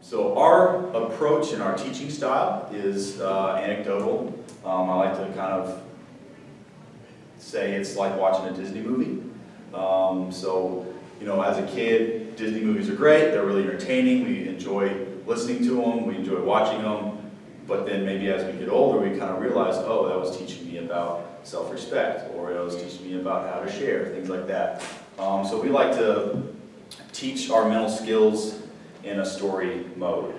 So our approach and our teaching style is anecdotal. I like to kind of say it's like watching a Disney movie. So, you know, as a kid, Disney movies are great. They're really entertaining. We enjoy listening to them. We enjoy watching them. But then maybe as we get older, we kind of realize, oh, that was teaching me about self-respect, or it was teaching me about how to share, things like that. So we like to teach our mental skills in a story mode.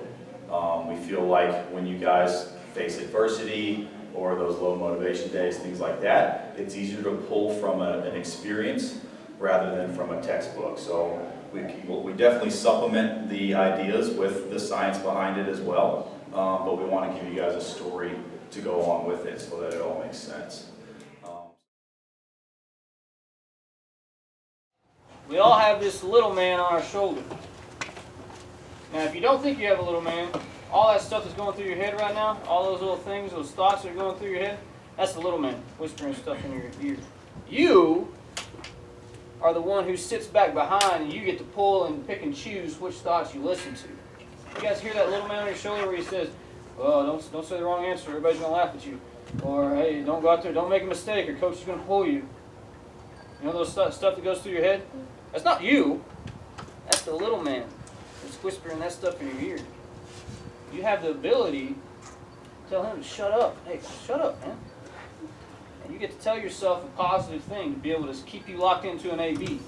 We feel like when you guys face adversity or those low motivation days, things like that, it's easier to pull from an experience rather than from a textbook. So we definitely supplement the ideas with the science behind it as well, but we want to give you guys a story to go along with it so that it all makes sense. We all have this little man on our shoulder. Now, if you don't think you have a little man, all that stuff that's going through your head right now, all those little things, those thoughts that are going through your head, that's the little man whispering stuff in your ear. You are the one who sits back behind, and you get to pull and pick and choose which thoughts you listen to. You guys hear that little man on your shoulder where he says, "Well, don't say the wrong answer, everybody's going to laugh at you." Or, "Hey, don't go out there, don't make a mistake, or coach is going to pull you." You know those stuff that goes through your head? That's not you. That's the little man that's whispering that stuff in your ear. You have the ability to tell him to shut up. Hey, shut up, man. And you get to tell yourself a positive thing to be able to keep you locked into an AB.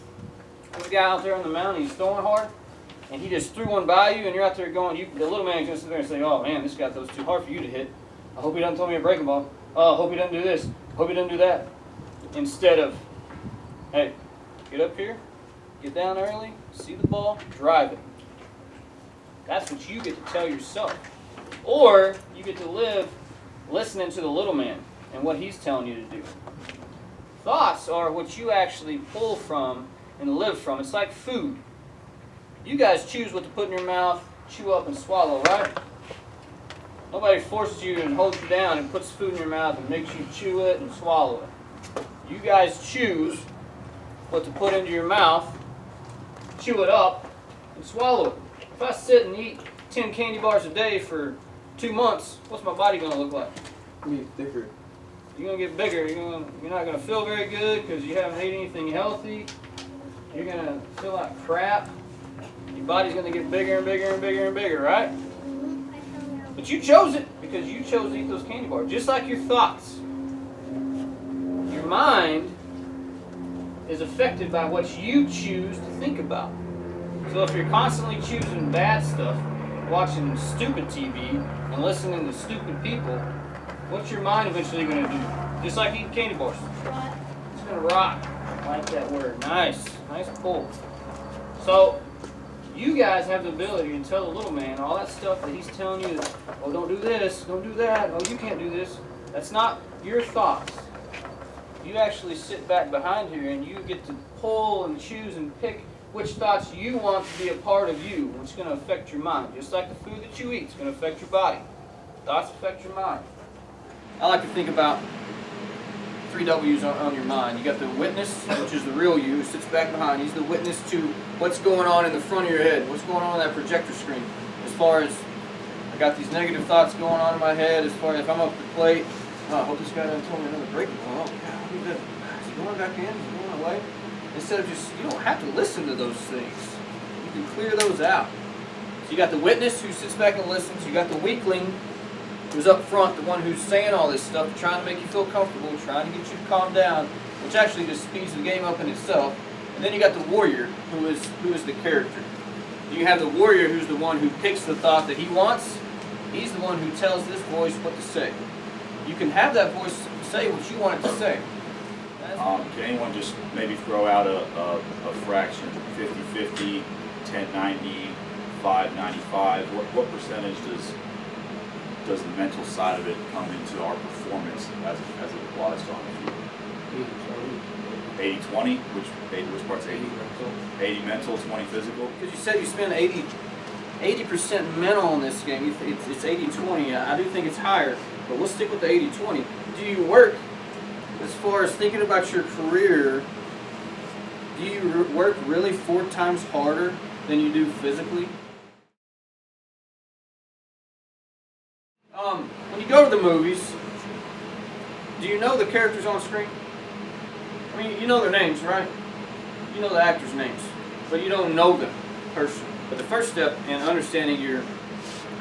There's a guy out there on the mountain, he's throwing hard, and he just threw one by you, and you're out there going, the little man is going to sit there and say, "Oh man, this guy throws too hard for you to hit. I hope he doesn't throw me a breaking ball. Oh, I hope he doesn't do this. I hope he doesn't do that." Instead of, "Hey, get up here, get down early, see the ball, drive it." That's what you get to tell yourself. Or you get to live listening to the little man and what he's telling you to do. Thoughts are what you actually pull from and live from. It's like food. You guys choose what to put in your mouth, chew up and swallow, right? Nobody forces you and holds you down and puts food in your mouth and makes you chew it and swallow it. You guys choose what to put into your mouth, chew it up, and swallow it. If I sit and eat 10 candy bars a day for 2 months, what's my body going to look like? Be thicker. You're going to get bigger. You're not going to feel very good because you haven't ate anything healthy. You're going to feel like crap. Your body's going to get bigger and bigger and bigger and bigger, right? But you chose it because you chose to eat those candy bars. Just like your thoughts. Your mind is affected by what you choose to think about. So if you're constantly choosing bad stuff, watching stupid TV, and listening to stupid people, what's your mind eventually going to do? Just like eating candy bars. It's going to rot. I like that word. Nice. Nice pull. So you guys have the ability to tell the little man all that stuff that he's telling you, that, "Oh, don't do this, don't do that, oh, you can't do this." That's not your thoughts. You actually sit back behind here and you get to pull and choose and pick which thoughts you want to be a part of you, which is going to affect your mind. Just like the food that you eat is going to affect your body. Thoughts affect your mind. I like to think about 3 W's on your mind. You got the witness, which is the real you, who sits back behind. He's the witness to what's going on in the front of your head, what's going on that projector screen. As far as, I got these negative thoughts going on in my head, as far as if I'm up the plate, "Oh, I hope this guy doesn't throw me another breaking ball. Oh, God, is he going back in? Is he going away?" Instead of just, you don't have to listen to those things. You can clear those out. So you got the witness who sits back and listens. You got the weakling who's up front, the one who's saying all this stuff, trying to make you feel comfortable, trying to get you to calm down, which actually just speeds the game up in itself. And then you got the warrior who is the character. You have the warrior who's the one who picks the thought that he wants. He's the one who tells this voice what to say. You can have that voice say what you want it to say. Can anyone just maybe throw out a fraction, 50-50, 10-90, 5-95? What percentage does the mental side of it come into our performance as it applies to on the field? 80-20, which part's 80? 80 mental, 20 physical? Because you said you spend 80% mental in this game. It's 80-20. I do think it's higher, but we'll stick with the 80-20. Do you work, as far as thinking about your career, do you work really 4 times harder than you do physically? go to the movies, do you know the characters on screen? I mean, you know their names, right? You know the actors' names, but you don't know them personally. But the first step in understanding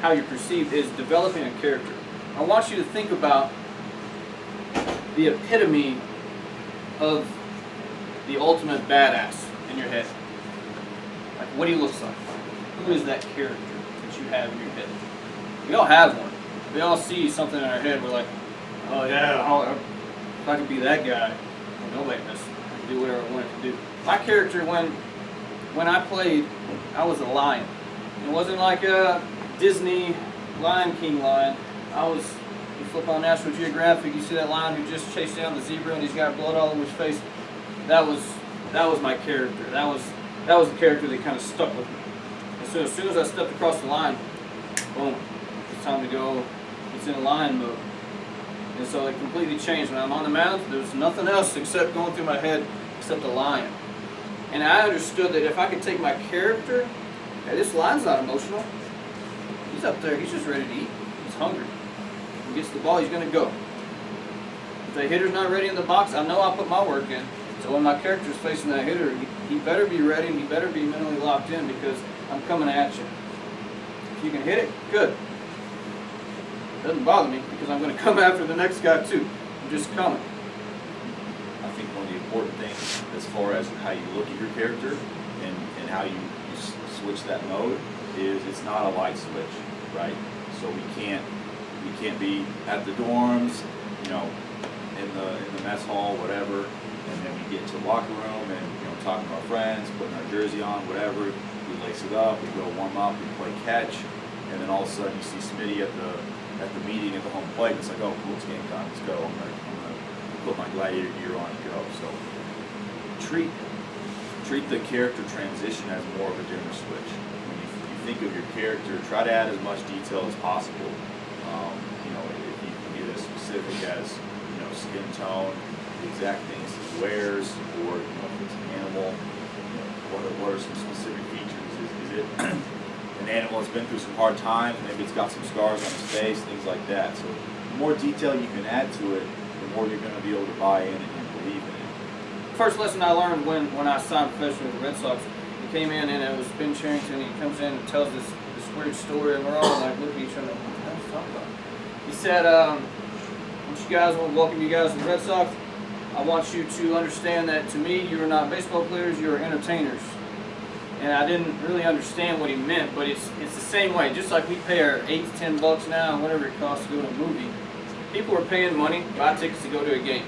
how you're perceived is developing a character. I want you to think about the epitome of the ultimate badass in your head. Like, what he looks like. Who is that character that you have in your head? We all have one. We all see something in our head. We're like, oh yeah, if I could be that guy, no wait, I could do whatever I wanted to do. My character, when I played, I was a lion. It wasn't like a Disney Lion King lion. You flip on National Geographic, you see that lion who just chased down the zebra and he's got blood all over his face. That was my character. That was the character that kind of stuck with me. And so as soon as I stepped across the line, boom, it's time to go. It's in a lion mode. And so it completely changed. When I'm on the mound, there's nothing else except going through my head except a lion. And I understood that if I could take my character, hey, this lion's not emotional. He's up there, he's just ready to eat. He's hungry. He gets the ball, he's going to go. If the hitter's not ready in the box, I know I'll put my work in. So when my character's facing that hitter, he better be ready and he better be mentally locked in because I'm coming at you. If you can hit it, good. It doesn't bother me because I'm going to come after the next guy too. I'm just coming. I think one of the important things as far as how you look at your character and how you switch that mode is it's not a light switch, right? So we can't be at the dorms, you know, in the mess hall, whatever, and then we get to the locker room and, you know, talking to our friends, putting our jersey on, whatever. We lace it up, we go warm up, we play catch, and then all of a sudden you see Smitty at the meeting at the home plate. It's like, oh, cool, it's game time. Let's go. I'm gonna put my gladiator gear on and go. So treat the character transition as more of a dimmer switch. When you think of your character, try to add as much detail as possible. You know, if you can get as specific as, you know, skin tone, the exact things he wears, or, you know, if it's an animal, you know, what are some specific features? Is it an animal that's been through some hard times? Maybe it's got some scars on its face, things like that. So the more detail you can add to it, the more you're going to be able to buy in and believe in it. First lesson I learned when I signed professionally with the Red Sox, he came in and it was Ben Cherington. He comes in and tells this weird story, and we're all like looking at each other, what the hell is he talking about? He said, I want to welcome you guys to the Red Sox. I want you to understand that to me, you are not baseball players, you are entertainers. And I didn't really understand what he meant, but it's the same way. Just like we pay our $8 to $10 now, whatever it costs to go to a movie, people are paying money to buy tickets to go to a game,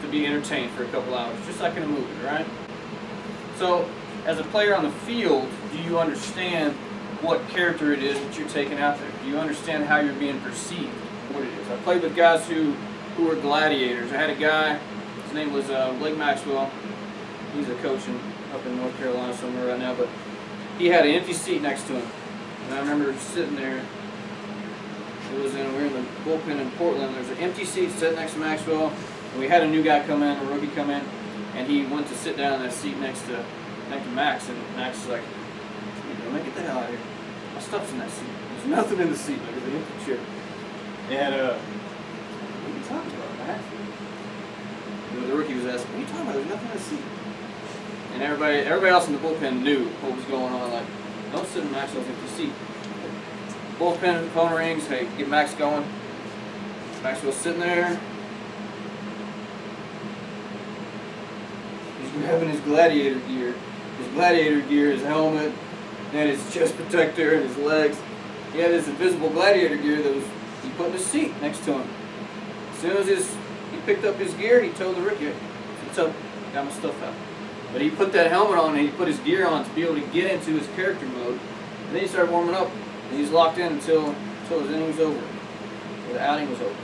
to be entertained for a couple hours, just like in a movie, right? So, as a player on the field, do you understand what character it is that you're taking out there? Do you understand how you're being perceived, what it is? I played with guys who were gladiators. I had a guy, his name was Blake Maxwell. He's a coach up in North Carolina somewhere right now, but he had an empty seat next to him. And I remember sitting there. We were in the bullpen in Portland. There's an empty seat sitting next to Maxwell, and we had a new guy come in, a rookie come in, and he went to sit down in that seat next to Max, and Max is like, "Man, get the hell out of here. My stuff's in that seat. There's nothing in the seat. Like, it's an empty chair." And what are you talking about, Max? And the rookie was asking, "What are you talking about? There's nothing in the seat." And everybody else in the bullpen knew what was going on. Like, don't sit in Maxwell's empty seat. Bullpen, phone rings. Hey, get Max going. Maxwell's sitting there. He's grabbing his gladiator gear. His gladiator gear, his helmet, and his chest protector, and his legs. He had this invisible gladiator gear that he put in his seat next to him. As soon as he picked up his gear, he told the rookie, "What's up? Got my stuff out." But he put that helmet on and he put his gear on to be able to get into his character mode. And then he started warming up, and he's locked in until his inning was over, or the outing was over.